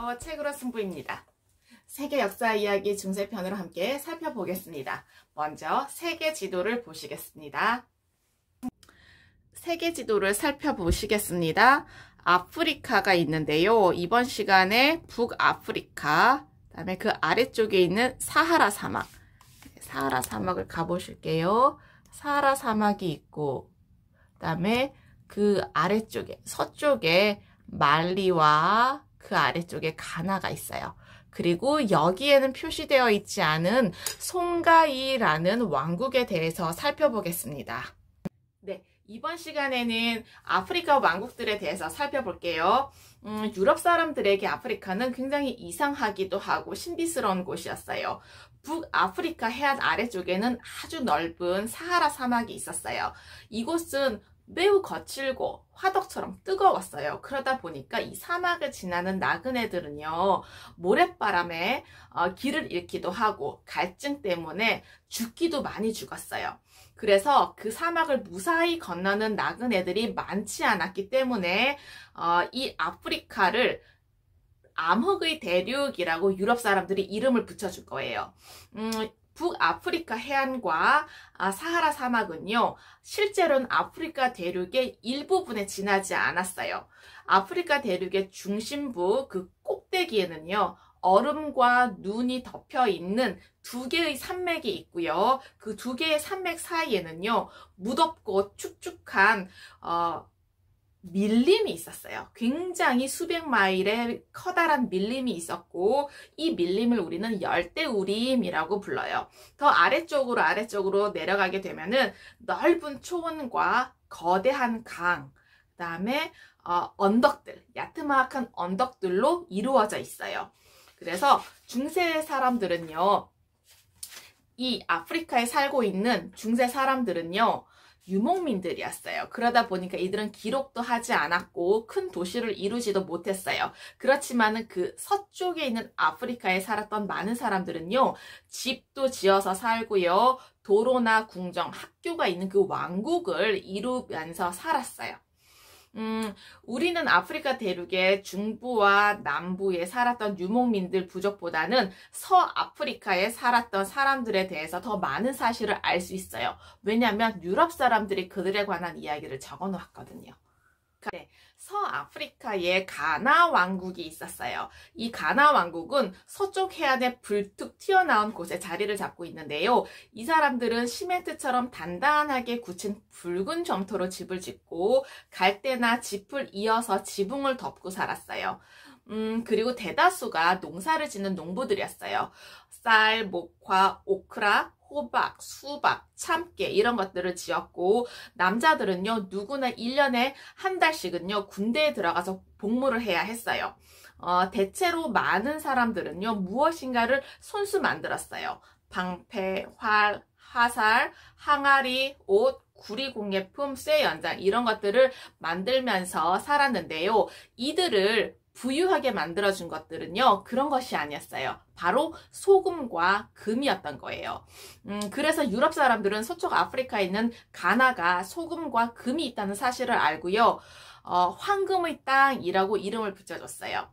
안녕하세요. 책으로 승부입니다. 세계 역사 이야기 중세편으로 함께 살펴보겠습니다. 먼저 세계 지도를 보시겠습니다. 세계 지도를 살펴보시겠습니다. 아프리카가 있는데요. 이번 시간에 북아프리카, 그다음에 그 아래쪽에 있는 사하라 사막, 사하라 사막을 가보실게요. 사하라 사막이 있고, 그다음에 그 아래쪽에 서쪽에 말리와 그 아래쪽에 가나가 있어요. 그리고 여기에는 표시되어 있지 않은 송가이라는 왕국에 대해서 살펴보겠습니다. 네, 이번 시간에는 아프리카 왕국들에 대해서 살펴볼게요. 유럽 사람들에게 아프리카는 굉장히 이상하기도 하고 신비스러운 곳이었어요. 북아프리카 해안 아래쪽에는 아주 넓은 사하라 사막이 있었어요. 이곳은 매우 거칠고 화덕처럼 뜨거웠어요. 그러다 보니까 이 사막을 지나는 나그네들은요, 모래바람에 길을 잃기도 하고 갈증 때문에 죽기도 많이 죽었어요. 그래서 그 사막을 무사히 건너는 나그네들이 많지 않았기 때문에 이 아프리카를 암흑의 대륙이라고 유럽 사람들이 이름을 붙여줄 거예요. 북아프리카 해안과 사하라 사막은요, 실제로는 아프리카 대륙의 일부분에 지나지 않았어요. 아프리카 대륙의 중심부 그 꼭대기에는요, 얼음과 눈이 덮여 있는 두 개의 산맥이 있고요. 그 두 개의 산맥 사이에는요, 무덥고 축축한 밀림이 있었어요. 굉장히 수백 마일의 커다란 밀림이 있었고, 이 밀림을 우리는 열대우림이라고 불러요. 더 아래쪽으로 내려가게 되면은 넓은 초원과 거대한 강, 그 다음에 언덕들, 야트막한 언덕들로 이루어져 있어요. 그래서 중세 사람들은요, 이 아프리카에 살고 있는 중세 사람들은요, 유목민들이었어요. 그러다 보니까 이들은 기록도 하지 않았고 큰 도시를 이루지도 못했어요. 그렇지만은 그 서쪽에 있는 아프리카에 살았던 많은 사람들은요, 집도 지어서 살고요, 도로나 궁정, 학교가 있는 그 왕국을 이루면서 살았어요. 우리는 아프리카 대륙의 중부와 남부에 살았던 유목민들 부족보다는 서아프리카에 살았던 사람들에 대해서 더 많은 사실을 알 수 있어요. 왜냐하면 유럽 사람들이 그들에 관한 이야기를 적어 놓았거든요. 네, 서아프리카에 가나 왕국이 있었어요. 이 가나 왕국은 서쪽 해안에 불뚝 튀어나온 곳에 자리를 잡고 있는데요. 이 사람들은 시멘트처럼 단단하게 굳힌 붉은 점토로 집을 짓고 갈대나 짚을 이어서 지붕을 덮고 살았어요. 그리고 대다수가 농사를 짓는 농부들이었어요. 쌀, 목화, 오크라, 호박, 수박, 참깨 이런 것들을 지었고, 남자들은요, 누구나 1년에 한 달씩은요, 군대에 들어가서 복무를 해야 했어요. 대체로 많은 사람들은요, 무엇인가를 손수 만들었어요. 방패, 활, 화살, 항아리, 옷, 구리공예품, 쇠연장 이런 것들을 만들면서 살았는데요. 이들을 부유하게 만들어준 것들은요, 그런 것이 아니었어요. 바로 소금과 금이었던 거예요. 그래서 유럽 사람들은 서쪽 아프리카에 있는 가나가 소금과 금이 있다는 사실을 알고요, 황금의 땅이라고 이름을 붙여줬어요.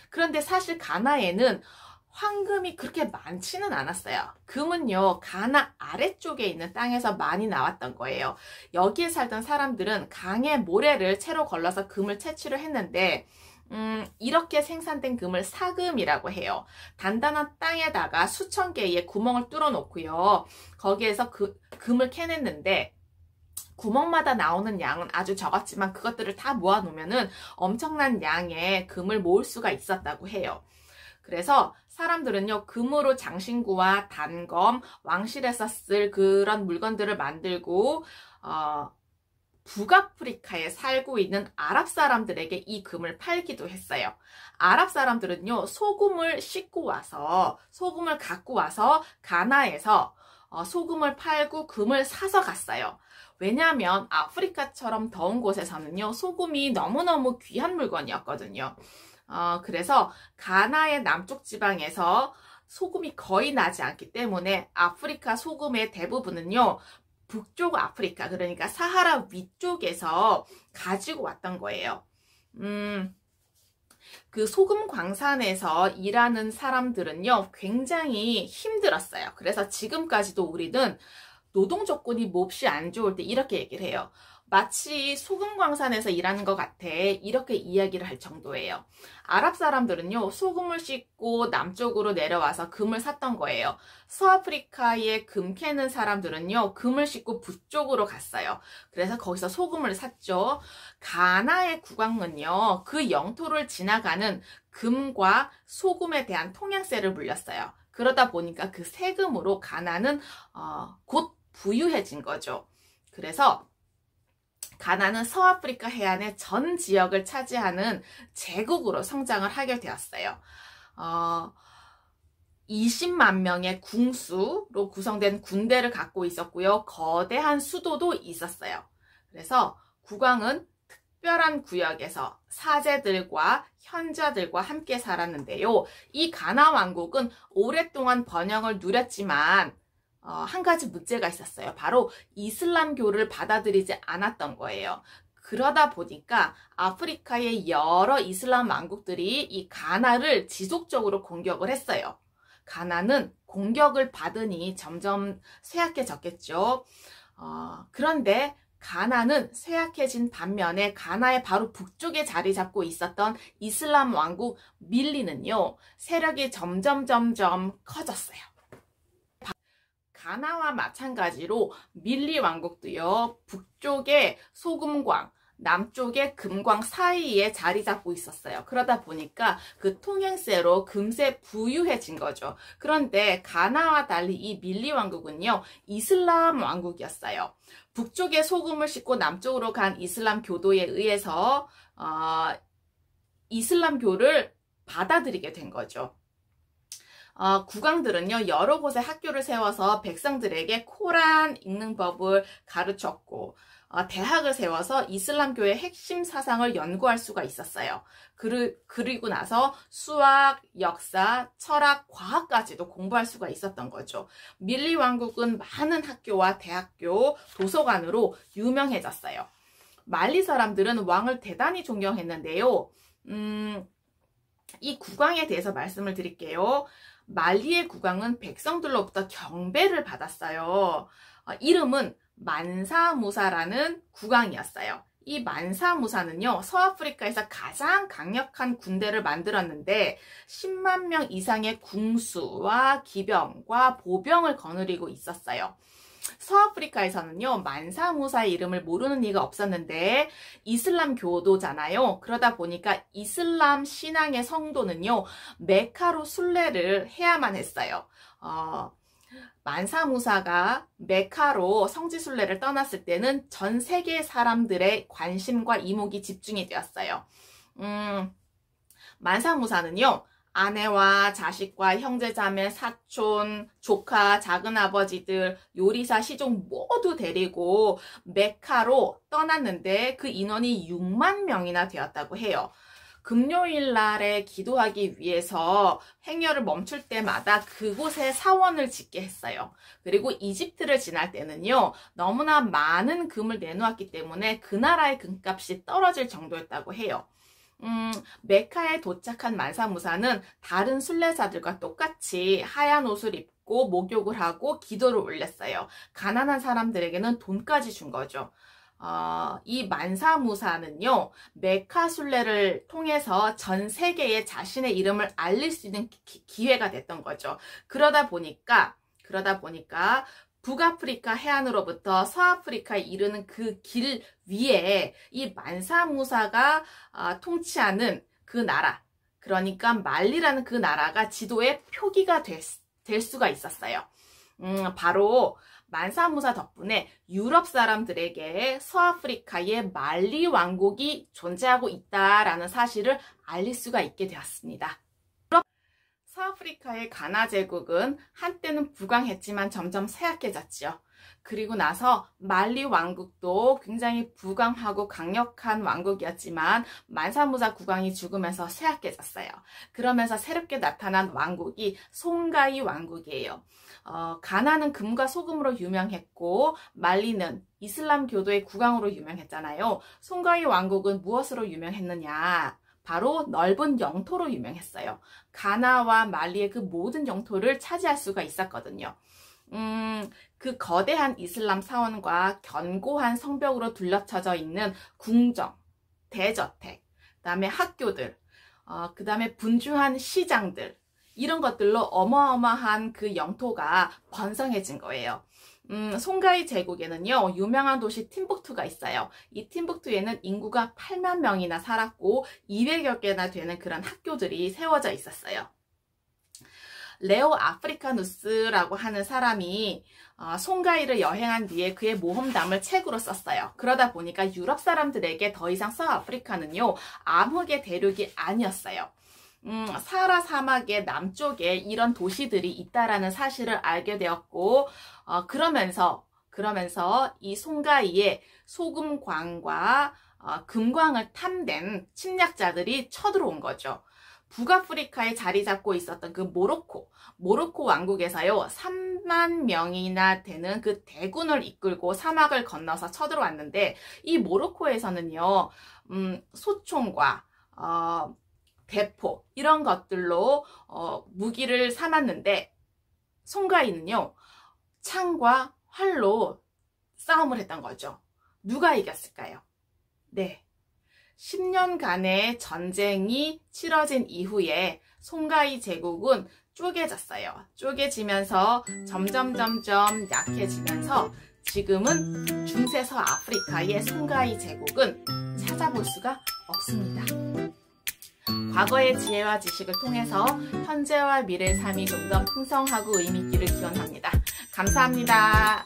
그런데 사실 가나에는 황금이 그렇게 많지는 않았어요. 금은요, 가나 아래쪽에 있는 땅에서 많이 나왔던 거예요. 여기에 살던 사람들은 강의 모래를 채로 걸러서 금을 채취를 했는데, 이렇게 생산된 금을 사금이라고 해요. 단단한 땅에다가 수천 개의 구멍을 뚫어 놓고요, 거기에서 금을 캐냈는데, 구멍마다 나오는 양은 아주 적었지만 그것들을 다 모아 놓으면은 엄청난 양의 금을 모을 수가 있었다고 해요. 그래서 사람들은요, 금으로 장신구와 단검, 왕실에서 쓸 그런 물건들을 만들고, 북아프리카에 살고 있는 아랍 사람들에게 이 금을 팔기도 했어요. 아랍 사람들은요, 소금을 갖고 와서 가나에서 소금을 팔고 금을 사서 갔어요. 왜냐하면 아프리카처럼 더운 곳에서는요, 소금이 너무너무 귀한 물건이었거든요. 그래서 가나의 남쪽 지방에서 소금이 거의 나지 않기 때문에 아프리카 소금의 대부분은요, 북쪽 아프리카, 그러니까 사하라 위쪽에서 가지고 왔던 거예요. 그 소금 광산에서 일하는 사람들은요, 굉장히 힘들었어요. 그래서 지금까지도 우리는 노동 조건이 몹시 안 좋을 때 이렇게 얘기를 해요. 마치 소금 광산에서 일하는 것 같아. 이렇게 이야기를 할 정도예요. 아랍 사람들은요, 소금을 싣고 남쪽으로 내려와서 금을 샀던 거예요. 서아프리카에 금 캐는 사람들은요, 금을 싣고 북쪽으로 갔어요. 그래서 거기서 소금을 샀죠. 가나의 국왕은요, 그 영토를 지나가는 금과 소금에 대한 통양세를 물렸어요. 그러다 보니까 그 세금으로 가나는 곧 부유해진 거죠. 그래서 가나는 서아프리카 해안의 전 지역을 차지하는 제국으로 성장을 하게 되었어요. 20만 명의 궁수로 구성된 군대를 갖고 있었고요. 거대한 수도도 있었어요. 그래서 국왕은 특별한 구역에서 사제들과 현자들과 함께 살았는데요. 이 가나 왕국은 오랫동안 번영을 누렸지만 한 가지 문제가 있었어요. 바로 이슬람교를 받아들이지 않았던 거예요. 그러다 보니까 아프리카의 여러 이슬람 왕국들이 이 가나를 지속적으로 공격을 했어요. 가나는 공격을 받으니 점점 쇠약해졌겠죠. 그런데 가나는 쇠약해진 반면에 가나의 바로 북쪽에 자리 잡고 있었던 이슬람 왕국 밀리는요, 세력이 점점 커졌어요. 가나와 마찬가지로 밀리 왕국도요, 북쪽에 소금광, 남쪽에 금광 사이에 자리 잡고 있었어요. 그러다 보니까 그 통행세로 금세 부유해진 거죠. 그런데 가나와 달리 이 밀리 왕국은요, 이슬람 왕국이었어요. 북쪽에 소금을 싣고 남쪽으로 간 이슬람 교도에 의해서 이슬람교를 받아들이게 된 거죠. 국왕들은요, 여러 곳에 학교를 세워서 백성들에게 코란 읽는 법을 가르쳤고, 대학을 세워서 이슬람교의 핵심 사상을 연구할 수가 있었어요. 그리고 나서 수학, 역사, 철학, 과학까지도 공부할 수가 있었던 거죠. 밀리 왕국은 많은 학교와 대학교, 도서관으로 유명해졌어요. 말리 사람들은 왕을 대단히 존경했는데요. 이 국왕에 대해서 말씀을 드릴게요. 말리의 국왕은 백성들로부터 경배를 받았어요. 이름은 만사무사라는 국왕이었어요. 이 만사무사는요, 서아프리카에서 가장 강력한 군대를 만들었는데 10만 명 이상의 궁수와 기병과 보병을 거느리고 있었어요. 서아프리카에서는요, 만사무사의 이름을 모르는 이가 없었는데 이슬람 교도잖아요. 그러다 보니까 이슬람 신앙의 성도는요, 메카로 순례를 해야만 했어요. 만사무사가 메카로 성지순례를 떠났을 때는 전 세계 사람들의 관심과 이목이 집중이 되었어요. 만사무사는요, 아내와 자식과 형제자매, 사촌, 조카, 작은아버지들, 요리사, 시종 모두 데리고 메카로 떠났는데 그 인원이 6만 명이나 되었다고 해요. 금요일 날에 기도하기 위해서 행렬을 멈출 때마다 그곳에 사원을 짓게 했어요. 그리고 이집트를 지날 때는요, 너무나 많은 금을 내놓았기 때문에 그 나라의 금값이 떨어질 정도였다고 해요. 메카에 도착한 만사무사는 다른 순례자들과 똑같이 하얀 옷을 입고 목욕을 하고 기도를 올렸어요. 가난한 사람들에게는 돈까지 준 거죠. 이 만사무사는요, 메카 순례를 통해서 전 세계에 자신의 이름을 알릴 수 있는 기회가 됐던 거죠. 그러다 보니까 북아프리카 해안으로부터 서아프리카에 이르는 그 길 위에 이 만사무사가 통치하는 그 나라, 그러니까 말리라는 그 나라가 지도에 표기가 될 수가 있었어요. 바로 만사무사 덕분에 유럽 사람들에게 서아프리카의 말리 왕국이 존재하고 있다라는 사실을 알릴 수가 있게 되었습니다. 서아프리카의 가나 제국은 한때는 부강했지만 점점 쇠약해졌죠. 그리고 나서 말리 왕국도 굉장히 부강하고 강력한 왕국이었지만 만사무사 국왕이 죽으면서 쇠약해졌어요. 그러면서 새롭게 나타난 왕국이 송가이 왕국이에요. 가나는 금과 소금으로 유명했고 말리는 이슬람 교도의 국왕으로 유명했잖아요. 송가이 왕국은 무엇으로 유명했느냐? 바로 넓은 영토로 유명했어요. 가나와 말리의 그 모든 영토를 차지할 수가 있었거든요. 그 거대한 이슬람 사원과 견고한 성벽으로 둘러쳐져 있는 궁정, 대저택, 그다음에 학교들, 그다음에 분주한 시장들, 이런 것들로 어마어마한 그 영토가 번성해진 거예요. 송가이 제국에는요, 유명한 도시 팀북투가 있어요. 이 팀북투에는 인구가 8만 명이나 살았고 200여 개나 되는 그런 학교들이 세워져 있었어요. 레오 아프리카누스라고 하는 사람이 송가이를 여행한 뒤에 그의 모험담을 책으로 썼어요. 그러다 보니까 유럽 사람들에게 더 이상 서아프리카는요, 암흑의 대륙이 아니었어요. 사하라 사막의 남쪽에 이런 도시들이 있다라는 사실을 알게 되었고, 그러면서 이 송가이에 소금광과 금광을 탐낸 침략자들이 쳐들어온 거죠. 북아프리카에 자리 잡고 있었던 그 모로코 왕국에서요, 3만 명이나 되는 그 대군을 이끌고 사막을 건너서 쳐들어왔는데, 이 모로코에서는요, 소총과 대포 이런 것들로 무기를 삼았는데, 송가이는요, 창과 활로 싸움을 했던 거죠. 누가 이겼을까요? 네, 10년간의 전쟁이 치러진 이후에 송가이 제국은 쪼개졌어요. 쪼개지면서 점점 약해지면서 지금은 중세 서아프리카의 송가이 제국은 찾아볼 수가 없습니다. 과거의 지혜와 지식을 통해서 현재와 미래의 삶이 좀 더 풍성하고 의미 있기를 기원합니다. 감사합니다.